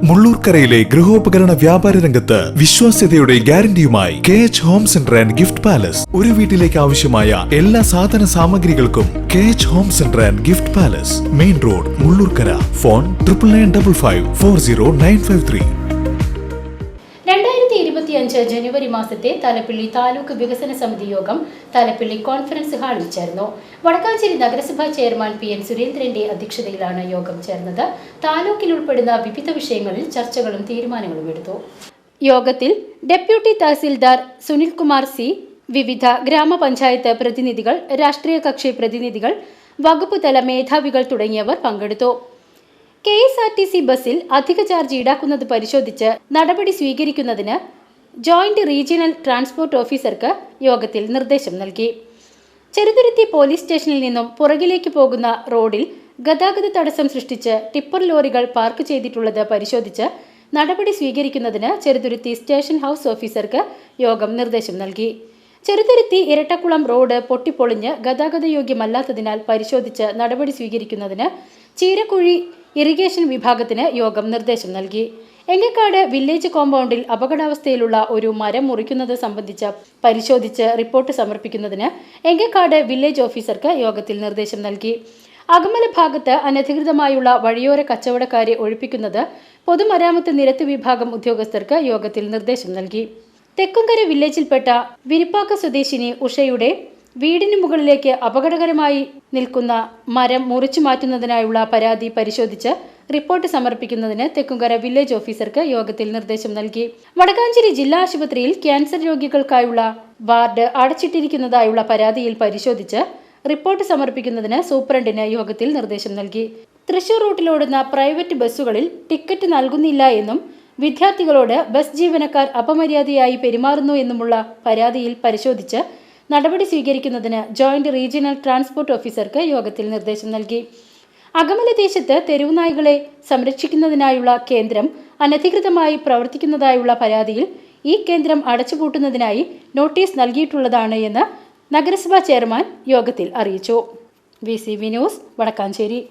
മുള്ളൂർക്കരയിലെ ഗൃഹോപകരണ വ്യാപാര രംഗത്ത് വിശ്വാസ്യതയുടെ ഗ്യാരണ്ടിയുമായി KH home centre and gift palace. ഒരു വീട്ടിലേക്ക് ആവശ്യമായ എല്ലാ സാധന സാമഗ്രികൾക്കും KH home centre and gift palace, main road, Mullurkara. Phone 9955400953. 2025 ജനുവരി മാസത്തെ തലപ്പിള്ളി താലൂക്ക് വികസന സമിതി യോഗം തലപ്പിള്ളി കോൺഫറൻസ് ഹാളിൽ ചേർന്നു. വടക്കാഞ്ചേരി നഗരസഭാ ചെയർമാൻ PN സുരേന്ദ്രന്റെ അധ്യക്ഷതയിലാണ് യോഗം ചേർന്നത്. താലൂക്കിൽ ഉൾപ്പെടുന്ന വിവിധ വിഷയങ്ങളിൽ ചർച്ചകളും തീരുമാനങ്ങളും എടുത്തു. യോഗത്തിൽ ഡെപ്യൂട്ടി തഹസിൽദാർ സുനിൽകുമാർ C, വിവിധ ഗ്രാമപഞ്ചായത്ത് പ്രതിനിധികൾ, രാഷ്ട്രീയ കക്ഷി പ്രതിനിധികൾ, വകുപ്പ് തല മേധാവികൾ തുടങ്ങിയവർ പങ്കെടുത്തു. KSRTC ബസ്സിൽ അധിക ചാർജ് ഈടാക്കുന്നത് പരിശോധിച്ച് നടപടി സ്വീകരിക്കുന്നതിന് ജോയിന്റ് റീജിയണൽ ട്രാൻസ്പോർട്ട് ഓഫീസർക്ക് യോഗത്തിൽ നിർദ്ദേശം നൽകി. ചെറുതുരുത്തി പോലീസ് സ്റ്റേഷനിൽ നിന്നും പുറകിലേക്ക് പോകുന്ന റോഡിൽ ഗതാഗത തടസ്സം സൃഷ്ടിച്ച് ടിപ്പർ ലോറികൾ പാർക്ക് ചെയ്തിട്ടുള്ളത് പരിശോധിച്ച് നടപടി സ്വീകരിക്കുന്നതിന് ചെറുതുരുത്തി സ്റ്റേഷൻ ഹൗസ് ഓഫീസർക്ക് യോഗം നിർദ്ദേശം നൽകി. ചെറുതുരുത്തി ഇരട്ടക്കുളം റോഡ് പൊട്ടിപ്പൊളിഞ്ഞ് ഗതാഗതയോഗ്യമല്ലാത്തതിനാൽ പരിശോധിച്ച് നടപടി സ്വീകരിക്കുന്നതിന് ചീരക്കുഴി ഇറിഗേഷൻ വിഭാഗത്തിന് യോഗം നിർദ്ദേശം നൽകി. എങ്ങക്കാട് വില്ലേജ് കോമ്പൗണ്ടിൽ അപകടാവസ്ഥയിലുള്ള ഒരു മരം മുറിക്കുന്നത് സംബന്ധിച്ച് പരിശോധിച്ച് റിപ്പോർട്ട് സമർപ്പിക്കുന്നതിന് എങ്ങക്കാട് വില്ലേജ് ഓഫീസർക്ക് യോഗത്തിൽ നിർദ്ദേശം നൽകി. അകമല ഭാഗത്ത് അനധികൃതമായുള്ള വഴിയോര കച്ചവടക്കാരെ ഒഴിപ്പിക്കുന്നത് പൊതുമരാമത്ത് നിരത്ത് വിഭാഗം ഉദ്യോഗസ്ഥർക്ക് യോഗത്തിൽ നിർദ്ദേശം നൽകി. തെക്കുംകര വില്ലേജിൽപ്പെട്ട വിരിപ്പാക്ക സ്വദേശിനി ഉഷയുടെ വീടിന് മുകളിലേക്ക് അപകടകരമായി നിൽക്കുന്ന മരം മുറിച്ചു മാറ്റുന്നതിനായുള്ള പരാതി പരിശോധിച്ച് റിപ്പോർട്ട് സമർപ്പിക്കുന്നതിന് തെക്കുംകര വില്ലേജ് ഓഫീസർക്ക് യോഗത്തിൽ നിർദ്ദേശം നൽകി. വടക്കാഞ്ചേരി ജില്ലാ ആശുപത്രിയിൽ ക്യാൻസർ രോഗികൾക്കായുള്ള വാർഡ് അടച്ചിട്ടിരിക്കുന്നതായുള്ള പരാതിയിൽ പരിശോധിച്ച് റിപ്പോർട്ട് സമർപ്പിക്കുന്നതിന് സൂപ്രണ്ടിന് യോഗത്തിൽ നിർദ്ദേശം നൽകി. തൃശൂർ റൂട്ടിലോടുന്ന പ്രൈവറ്റ് ബസ്സുകളിൽ ടിക്കറ്റ് നൽകുന്നില്ല എന്നും വിദ്യാർത്ഥികളോട് ബസ് ജീവനക്കാർ അപമര്യാദയായി പെരുമാറുന്നു എന്നുമുള്ള പരാതിയിൽ പരിശോധിച്ച് നടപടി സ്വീകരിക്കുന്നതിന് ജോയിന്റ് റീജിയണൽ ട്രാൻസ്പോർട്ട് ഓഫീസർക്ക് യോഗത്തിൽ നിർദ്ദേശം നൽകി. അകമല ദേശത്ത് തെരുവുനായ്കളെ സംരക്ഷിക്കുന്നതിനായുള്ള കേന്ദ്രം അനധികൃതമായി പ്രവർത്തിക്കുന്നതായുള്ള പരാതിയിൽ ഈ കേന്ദ്രം അടച്ചുപൂട്ടുന്നതിനായി നോട്ടീസ് നൽകിയിട്ടുള്ളതാണ് എന്ന് നഗരസഭാ ചെയർമാൻ യോഗത്തിൽ അറിയിച്ചു. VCV news, Vadakkanchery.